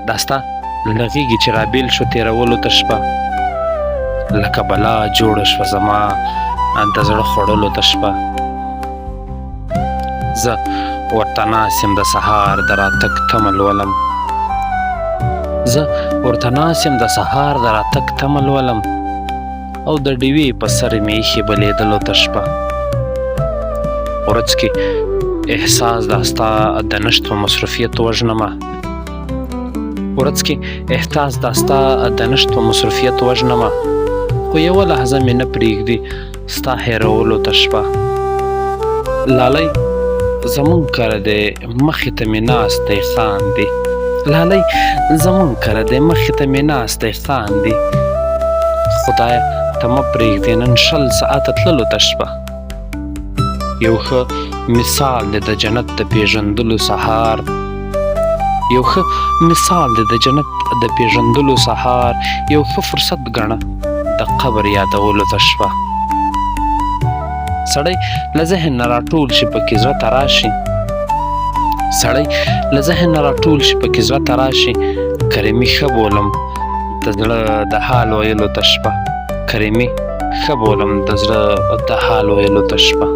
دا ستا له غېږې چې رابېل شو تېرولو ته شپه، لکه بلا جوړه شوه زما د زړه خوړلو ته شپه. زه ورته ناست یم د سهار د راتګ تمه لولم، زه ورته ناست یم د سهار د راتګ تمه لولم، او د ډیوې په سر مې ایښې بلېدلو ته شپه. ورځ کې احساس دا ستا د نشت په مصروفیت وژنمه، ورځ کې احساس دا ستا د نشت په مصروفیت وژنمه، خو یوه لحظه مې نه پرېږدي ستا هېرولو ته شپه. لالی زمونږ کره دی مخې ته مې ناست دی خاندي، لالی زمونږ کره دی مخې ته مې ناست دی خاندي، خدایه ته مه پرېږدې نن 20 ساعته تللو ته شپه. یو ښه مثال دی د جنت د پېژندلو سهار، یو ښه مثال دی د جنت د پېژندلو سهار، یو ښه فرصت ګڼه د قبر یادولو ته شپه. سړی له ذهن نه راټول شي پکې زړه ته راشي، سړی له ذهن نه راټول شي پکې زړه ته راشي، کریمي ښه بولم د زړه د حال ویلو ته شپه، کریمي ښه بولم د زړه د حال ویلو ته شپه.